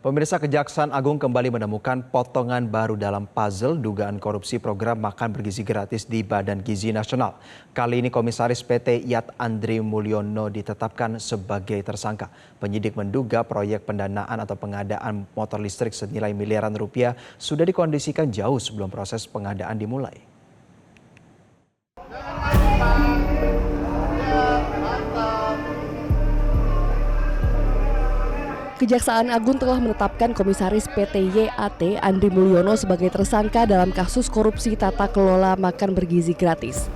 Pemirsa, Kejaksaan Agung kembali menemukan potongan baru dalam puzzle dugaan korupsi program makan bergizi gratis di Badan Gizi Nasional. Kali ini Komisaris PT IAT Andri Mulyono ditetapkan sebagai tersangka. Penyidik menduga proyek pendanaan atau pengadaan motor listrik senilai miliaran rupiah sudah dikondisikan jauh sebelum proses pengadaan dimulai. Kejaksaan Agung telah menetapkan Komisaris PT YAT Andri Mulyono sebagai tersangka dalam kasus korupsi tata kelola makan bergizi gratis.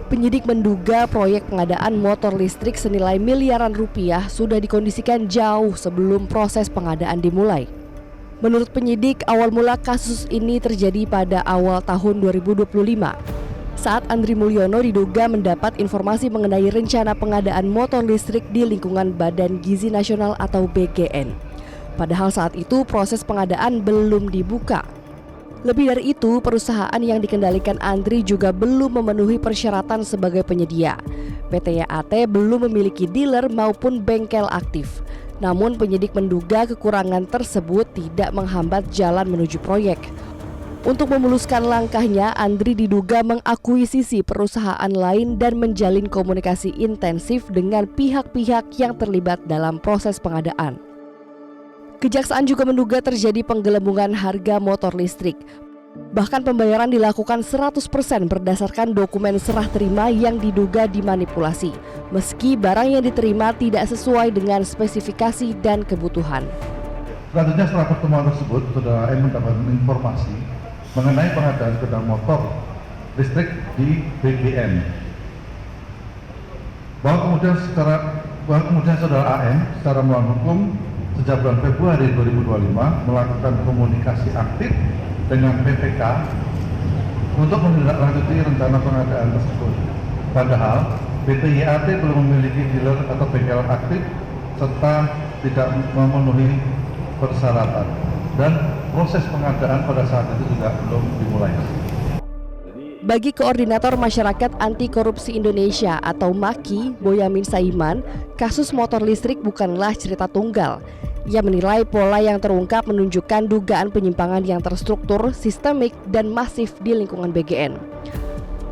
Penyidik menduga proyek pengadaan motor listrik senilai miliaran rupiah sudah dikondisikan jauh sebelum proses pengadaan dimulai. Menurut penyidik, awal mula kasus ini terjadi pada awal tahun 2025. Saat Andri Mulyono diduga mendapat informasi mengenai rencana pengadaan motor listrik di lingkungan Badan Gizi Nasional atau BGN. Padahal saat itu proses pengadaan belum dibuka. Lebih dari itu, perusahaan yang dikendalikan Andri juga belum memenuhi persyaratan sebagai penyedia. PT YAT belum memiliki dealer maupun bengkel aktif. Namun penyidik menduga kekurangan tersebut tidak menghambat jalan menuju proyek. Untuk memuluskan langkahnya, Andri diduga mengakuisisi perusahaan lain dan menjalin komunikasi intensif dengan pihak-pihak yang terlibat dalam proses pengadaan. Kejaksaan juga menduga terjadi penggelembungan harga motor listrik. Bahkan pembayaran dilakukan 100% berdasarkan dokumen serah terima yang diduga dimanipulasi, meski barang yang diterima tidak sesuai dengan spesifikasi dan kebutuhan. Selanjutnya setelah pertemuan tersebut, Saudara M mendapatkan informasi mengenai pengadaan sepeda motor listrik di BGN. Bahwa kemudian Saudara AM secara melawan hukum sejak bulan Februari 2025 melakukan komunikasi aktif dengan PPK untuk menindaklanjuti rencana pengadaan tersebut. Padahal PT YAT belum memiliki dealer atau bengkel aktif serta tidak memenuhi persyaratan, dan proses pengadaan pada saat itu juga belum dimulai. Bagi Koordinator Masyarakat Anti Korupsi Indonesia atau MAKI, Boyamin Saiman, kasus motor listrik bukanlah cerita tunggal. Ia menilai pola yang terungkap menunjukkan dugaan penyimpangan yang terstruktur, sistemik, dan masif di lingkungan BGN.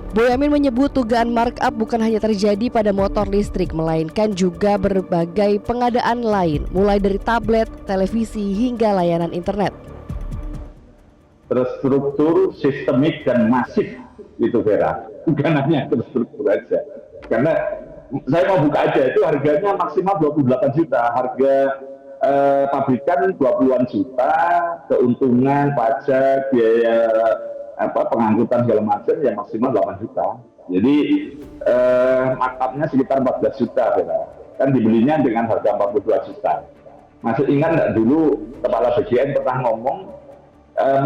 Boyamin menyebut dugaan markup bukan hanya terjadi pada motor listrik, melainkan juga berbagai pengadaan lain, mulai dari tablet, televisi, hingga layanan internet. Terstruktur, sistemik, dan masif itu Vera, bukan hanya terstruktur aja. Karena saya mau buka aja, itu harganya maksimal 28 juta, harga pabrikan 20-an juta, keuntungan, pajak, biaya pengangkutan segala macam yang maksimal 8 juta. Jadi markupnya sekitar 14 juta, Vera. Kan dibelinya dengan harga 42 juta. Masih ingat nggak dulu Kepala BGN pernah ngomong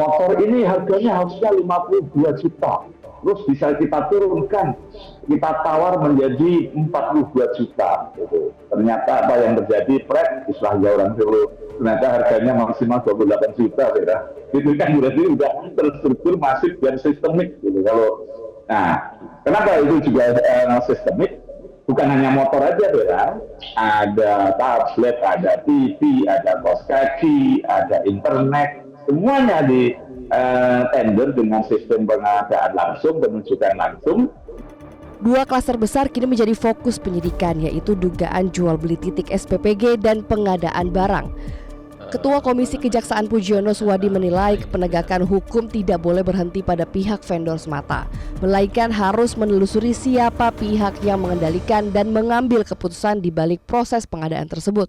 motor ini harganya harusnya 52 juta. Terus bisa kita turunkan, kita tawar menjadi 42 juta. Gitu. Ternyata apa yang terjadi, istilahnya orang dulu, ternyata harganya maksimal 28 juta. Gitu. Itu kan berarti udah terstruktur, masif, dan sistemik. Gitu. Nah, kenapa itu juga sistemik? Bukan hanya motor aja, Beda. Ada tablet, ada TV, ada kaos kaki, ada internet, semuanya di tender dengan sistem pengadaan langsung, penunjukan langsung. Dua klaster besar kini menjadi fokus penyidikan, yaitu dugaan jual beli titik SPPG dan pengadaan barang. Ketua Komisi Kejaksaan Pujiono Suwadi menilai penegakan hukum tidak boleh berhenti pada pihak vendor semata, melainkan harus menelusuri siapa pihak yang mengendalikan dan mengambil keputusan di balik proses pengadaan tersebut.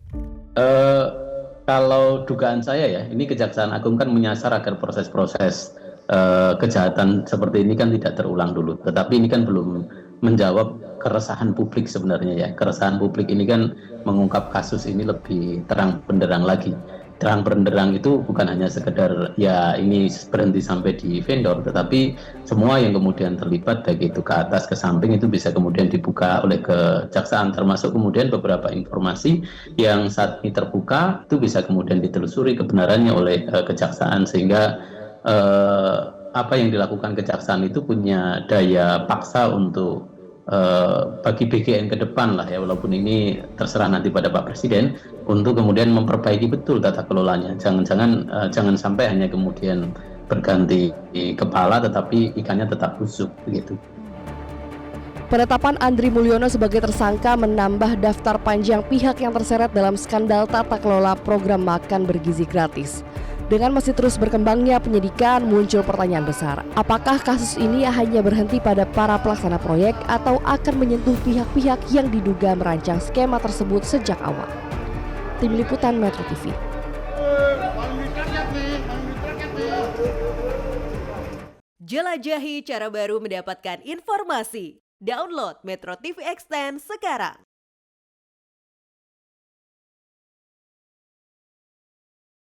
Kalau dugaan saya ya, ini Kejaksaan Agung kan menyasar agar proses-proses kejahatan seperti ini kan tidak terulang dulu. Tetapi ini kan belum menjawab keresahan publik sebenarnya ya. Keresahan publik ini kan mengungkap kasus ini lebih terang benderang lagi. Terang benderang itu bukan hanya sekedar ya ini berhenti sampai di vendor, tetapi semua yang kemudian terlibat baik itu ke atas ke samping itu bisa kemudian dibuka oleh Kejaksaan, termasuk kemudian beberapa informasi yang saat ini terbuka itu bisa kemudian ditelusuri kebenarannya oleh Kejaksaan, sehingga apa yang dilakukan Kejaksaan itu punya daya paksa untuk bagi BGN ke depan lah ya, walaupun ini terserah nanti pada Pak Presiden untuk kemudian memperbaiki betul tata kelolanya. Jangan sampai hanya kemudian berganti kepala tetapi ikannya tetap busuk begitu. Penetapan Andri Mulyono sebagai tersangka menambah daftar panjang pihak yang terseret dalam skandal tata kelola program makan bergizi gratis. Dengan masih terus berkembangnya penyidikan, muncul pertanyaan besar. Apakah kasus ini hanya berhenti pada para pelaksana proyek atau akan menyentuh pihak-pihak yang diduga merancang skema tersebut sejak awal? Tim Liputan Metro TV. Jelajahi cara baru mendapatkan informasi. Download Metro TV Extend sekarang.